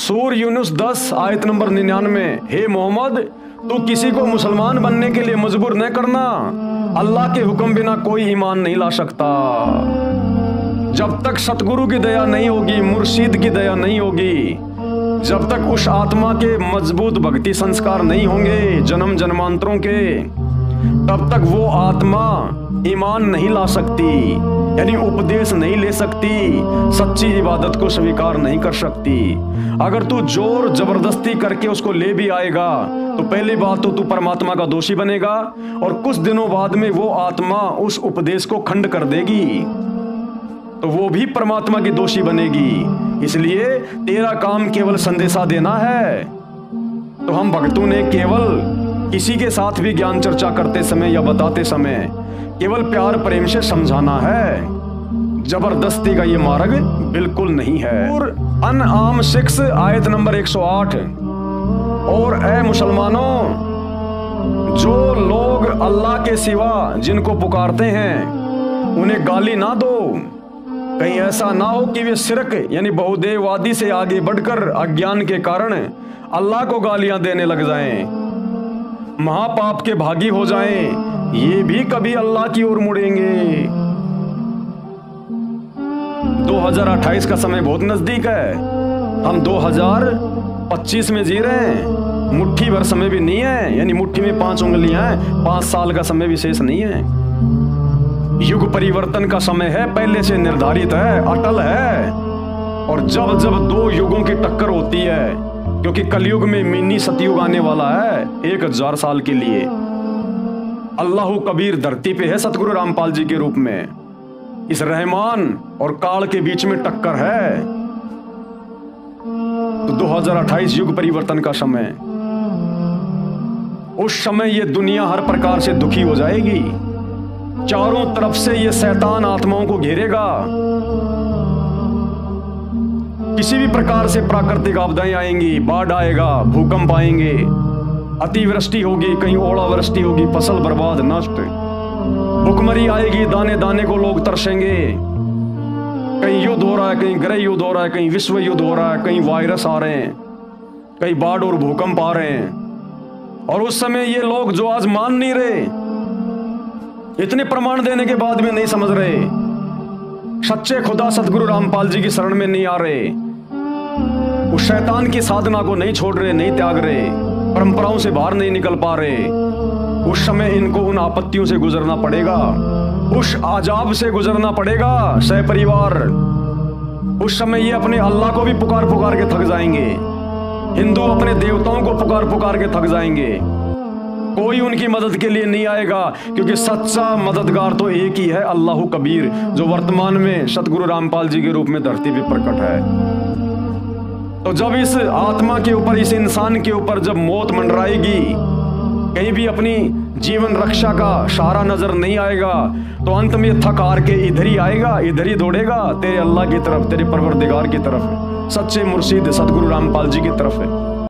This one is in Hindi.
सूर यूनुस 10 आयत नंबर 99। हे मोहम्मद, तू किसी को मुसलमान बनने के लिए मजबूर न करना। अल्लाह के हुक्म बिना कोई ईमान नहीं ला सकता। जब तक सतगुरु की दया नहीं होगी, मुर्शिद की दया नहीं होगी, जब तक उस आत्मा के मजबूत भक्ति संस्कार नहीं होंगे जन्म जन्मांतरों के, तब तक वो आत्मा ईमान नहीं ला सकती, यानी उपदेश नहीं ले सकती, सच्ची इबादत को स्वीकार नहीं कर सकती। अगर तू जोर जबरदस्ती करके उसको ले भी आएगा तो पहली बात तो तू परमात्मा का दोषी बनेगा, और कुछ दिनों बाद में वो आत्मा उस उपदेश को खंड कर देगी तो वो भी परमात्मा की दोषी बनेगी। इसलिए तेरा काम केवल संदेशा देना है। तो हम भक्तों ने केवल किसी के साथ भी ज्ञान चर्चा करते समय या बताते समय केवल प्यार प्रेम से समझाना है। जबरदस्ती का ये मार्ग बिल्कुल नहीं है। और अनआम 6 आयत नंबर 108। और ए मुसलमानों, जो लोग अल्लाह के सिवा जिनको पुकारते हैं उन्हें गाली ना दो। कहीं ऐसा ना हो कि वे शिरक यानी बहुदेववादी से आगे बढ़कर अज्ञान के कारण अल्लाह को गालियां देने लग जाएं, महापाप के भागी हो जाएं, ये भी कभी अल्लाह की ओर मुड़ेंगे। 2028 का समय बहुत नजदीक है। हम 2025 में जी रहे हैं। मुट्ठी भर समय भी नहीं है, यानी मुट्ठी में 5 उंगलियां हैं। 5 साल का समय विशेष नहीं है। युग परिवर्तन का समय है, पहले से निर्धारित है, अटल है। और जब जब 2 युगों की टक्कर होती है, क्योंकि कलयुग में मिनी सतयुग आने वाला है 1000 साल के लिए। अल्लाह कबीर धरती पे है सतगुरु रामपाल जी के रूप में। इस रहमान और काल के बीच में टक्कर है। तो 2028 युग परिवर्तन का समय, उस समय ये दुनिया हर प्रकार से दुखी हो जाएगी। चारों तरफ से ये शैतान आत्माओं को घेरेगा। किसी भी प्रकार से प्राकृतिक आपदाएं आएंगी, बाढ़ आएगा, भूकंप आएंगे, अतिवृष्टि होगी, कहीं ओलावृष्टि होगी, फसल बर्बाद नष्ट, भुखमरी आएगी, दाने दाने को लोग तरसेंगे। कहीं युद्ध हो रहा है, कहीं गृह युद्ध हो रहा है, कहीं विश्व युद्ध हो रहा है, कहीं वायरस आ रहे हैं, कहीं बाढ़ और भूकंप आ रहे हैं। और उस समय ये लोग जो आज मान नहीं रहे, इतने प्रमाण देने के बाद भी नहीं समझ रहे, सच्चे खुदा सतगुरु रामपाल जी की शरण में नहीं आ रहे, उस शैतान की साधना को नहीं छोड़ रहे, नहीं त्याग रहे, परंपराओं से बाहर नहीं निकल पा रहे, उस समय इनको उन आपत्तियों से गुजरना पड़ेगा, उस आजाब से गुजरना पड़ेगा सहपरिवार। उस समय ये अपने अल्लाह को भी पुकार पुकार के थक जाएंगे, हिंदू अपने देवताओं को पुकार पुकार के थक जाएंगे। कोई उनकी मदद के लिए नहीं आएगा, क्योंकि सच्चा मददगार तो एक ही है, अल्लाह कबीर, जो वर्तमान में सतगुरु रामपाल जी के रूप में धरती पे प्रकट है। तो जब इस आत्मा के ऊपर, इस इंसान के ऊपर जब मौत मंडराएगी, कहीं भी अपनी जीवन रक्षा का सहारा नजर नहीं आएगा, तो अंत में थक हार के इधर ही आएगा, इधर ही दौड़ेगा तेरे अल्लाह की तरफ, तेरे परवरदिगार की तरफ, सच्चे मुर्शिद सतगुरु रामपाल जी की तरफ है।